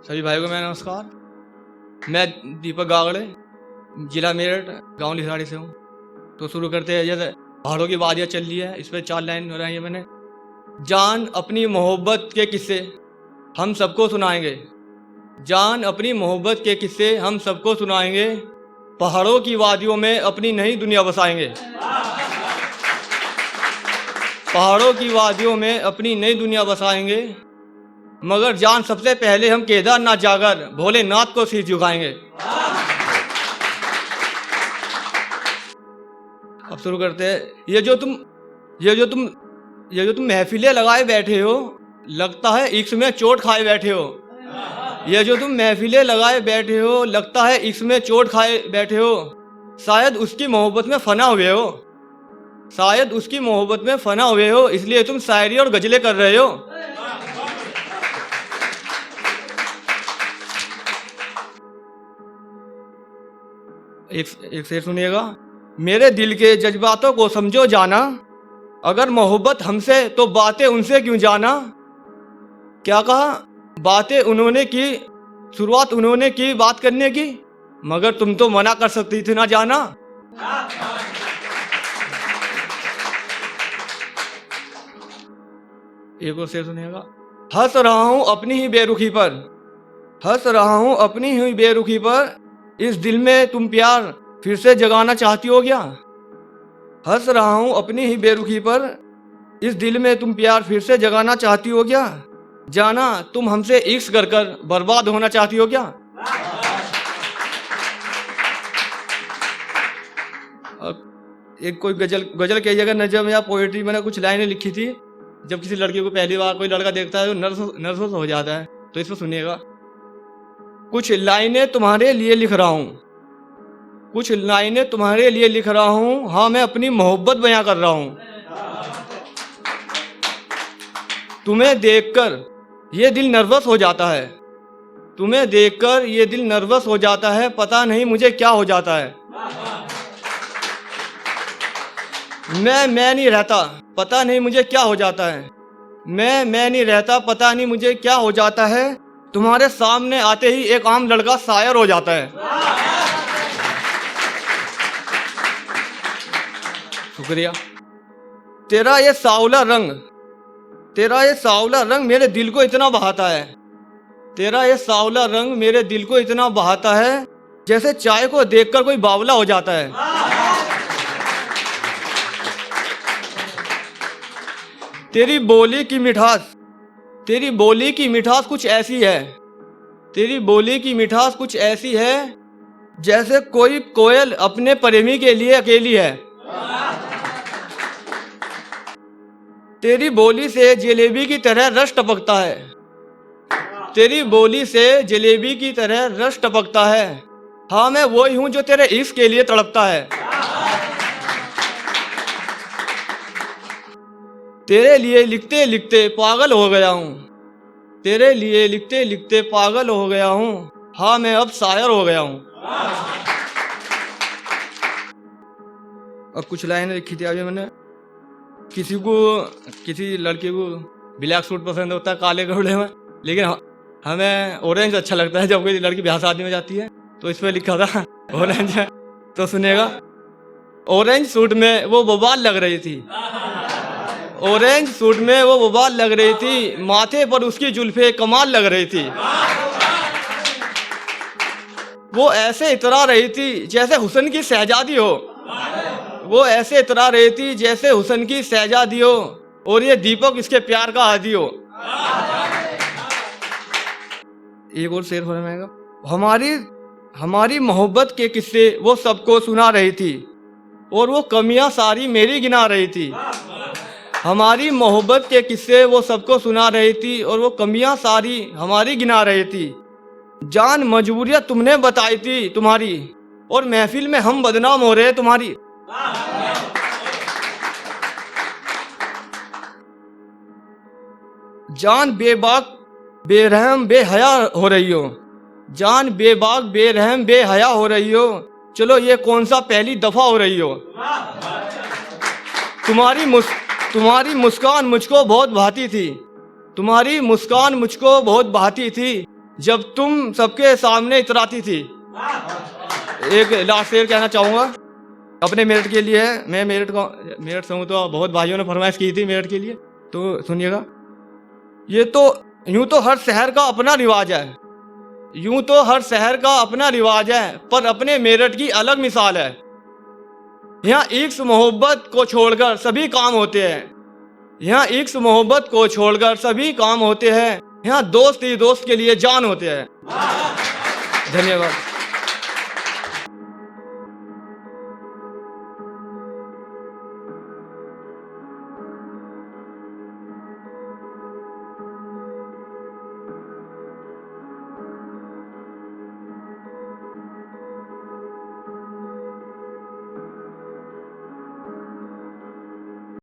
सभी भाइयों को मेरा नमस्कार। मैं दीपक गागड़े, जिला मेरठ, गांव लिसाड़ी से हूँ। तो शुरू करते हैं। जैसे पहाड़ों की वादियाँ चल रही है, इस पर 4 लाइन हो रही है मैंने। जान अपनी मोहब्बत के किस्से हम सबको सुनाएंगे, जान अपनी मोहब्बत के किस्से हम सबको सुनाएंगे, पहाड़ों की वादियों में अपनी नई दुनिया बसाएंगे, पहाड़ों की वादियों में अपनी नई दुनिया बसाएंगे। मगर जान सबसे पहले हम केदारनाथ जाकर भोलेनाथ को सिर झुकाएंगे। अब शुरू करते हैं। ये जो तुम महफिलें लगाए बैठे हो, लगता है इश्क में चोट खाए बैठे हो। ये जो तुम महफिलें लगाए बैठे हो, लगता है इश्क में चोट खाए बैठे हो। शायद उसकी मोहब्बत में फना हुए हो, शायद उसकी मोहब्बत में फना हुए हो, इसलिए तुम शायरी और गजलें कर रहे हो। एक शेर सुनिएगा। मेरे दिल के जज्बातों को समझो जाना, अगर मोहब्बत हमसे तो बातें उनसे क्यों जाना। क्या कहा? बातें उन्होंने की, शुरुआत उन्होंने की बात करने की, मगर तुम तो मना कर सकती थी ना जाना। एक और शेर सुनिएगा। हंस रहा हूं अपनी ही बेरुखी पर, हंस रहा हूं अपनी ही बेरुखी पर, इस दिल में तुम प्यार फिर से जगाना चाहती हो क्या। हंस रहा हूं अपनी ही बेरुखी पर, इस दिल में तुम प्यार फिर से जगाना चाहती हो क्या। जाना तुम हमसे इश्क कर कर बर्बाद होना चाहती हो क्या। अब एक कोई गजल कही जगह नज़म या पोएट्री मैंने कुछ लाइनें लिखी थी। जब किसी लड़की को पहली बार कोई लड़का देखता है तो नर्वस हो जाता है, तो इसको सुनिएगा। कुछ लाइनें तुम्हारे लिए लिख रहा हूँ, कुछ लाइनें तुम्हारे लिए लिख रहा हूँ, हाँ मैं अपनी मोहब्बत बयां कर रहा हूँ। तुम्हें देखकर ये दिल नर्वस हो जाता है, तुम्हें देखकर ये दिल नर्वस हो जाता है, पता नहीं मुझे क्या हो जाता है। मैं नहीं रहता, पता नहीं मुझे क्या हो जाता है। मैं नहीं रहता, पता नहीं मुझे क्या हो जाता है। तुम्हारे सामने आते ही एक आम लड़का शायर हो जाता है। शुक्रिया। तेरा ये सांवला रंग, तेरा ये सांवला रंग मेरे दिल को इतना बहाता है, तेरा ये सांवला रंग मेरे दिल को इतना बहाता है, जैसे चाय को देखकर कोई बावला हो जाता है। तेरी बोली की मिठास, तेरी बोली की मिठास कुछ ऐसी है, तेरी बोली की मिठास कुछ ऐसी है, जैसे कोई कोयल अपने प्रेमी के लिए अकेली है। तेरी बोली से जलेबी की तरह रस टपकता है, तेरी बोली से जलेबी की तरह रस टपकता है, हाँ मैं वही हूं जो तेरे इश्क के लिए तड़पता है। तेरे लिए लिखते लिखते पागल हो गया हूँ, तेरे लिए लिखते लिखते पागल हो गया हूँ, हाँ मैं अब शायर हो गया हूँ। अब कुछ लाइनें लिखी थी अभी मैंने। किसी लड़की को ब्लैक सूट पसंद होता है काले कपड़े में, लेकिन हमें ऑरेंज अच्छा लगता है। जब कोई लड़की ब्याह शादी में जाती है तो इस पर लिखा था ऑरेंज है। तो सुनेगा। ऑरेंज सूट में वो बवाल लग रही थी, ऑरेंज सूट में वो बवाल लग रही थी, माथे पर उसकी जुल्फे कमाल लग रही थी। वो ऐसे इतरा रही थी जैसे हुस्न की शहजादी हो, वो ऐसे इतरा रही थी जैसे हुस्न की शहजादी हो, और ये दीपक इसके प्यार का आदी हो। एक और शेर फरमाएगा। हमारी मोहब्बत के किस्से वो सबको सुना रही थी, और वो कमियां सारी मेरी गिना रही थी। हमारी मोहब्बत के किस्से वो सबको सुना रही थी, और वो कमियां सारी हमारी गिना रही थी। जान मजबूरियां तुमने बताई थी तुम्हारी, और महफिल में हम बदनाम हो रहे तुम्हारी। जान बेबाक बेरहम बेहया हो रही हो, जान बेबाक बेरहम बेहया हो रही हो, चलो ये कौन सा पहली दफा हो रही हो। तुम्हारी मुस्कान मुझको बहुत भाती थी, तुम्हारी मुस्कान मुझको बहुत भाती थी, जब तुम सबके सामने इतराती थी। एक लास्ट शेर कहना चाहूँगा अपने मेरठ के लिए है। मैं मेरठ से हूँ, तो बहुत भाइयों ने फरमाइश की थी मेरठ के लिए, तो सुनिएगा। ये तो यूं तो हर शहर का अपना रिवाज है, यूं तो हर शहर का अपना रिवाज है, पर अपने मेरठ की अलग मिसाल है। यहाँ इश्क मोहब्बत को छोड़कर सभी काम होते हैं, यहाँ इश्क मोहब्बत को छोड़कर सभी काम होते हैं, यहाँ दोस्त ही दोस्त के लिए जान होते हैं। धन्यवाद।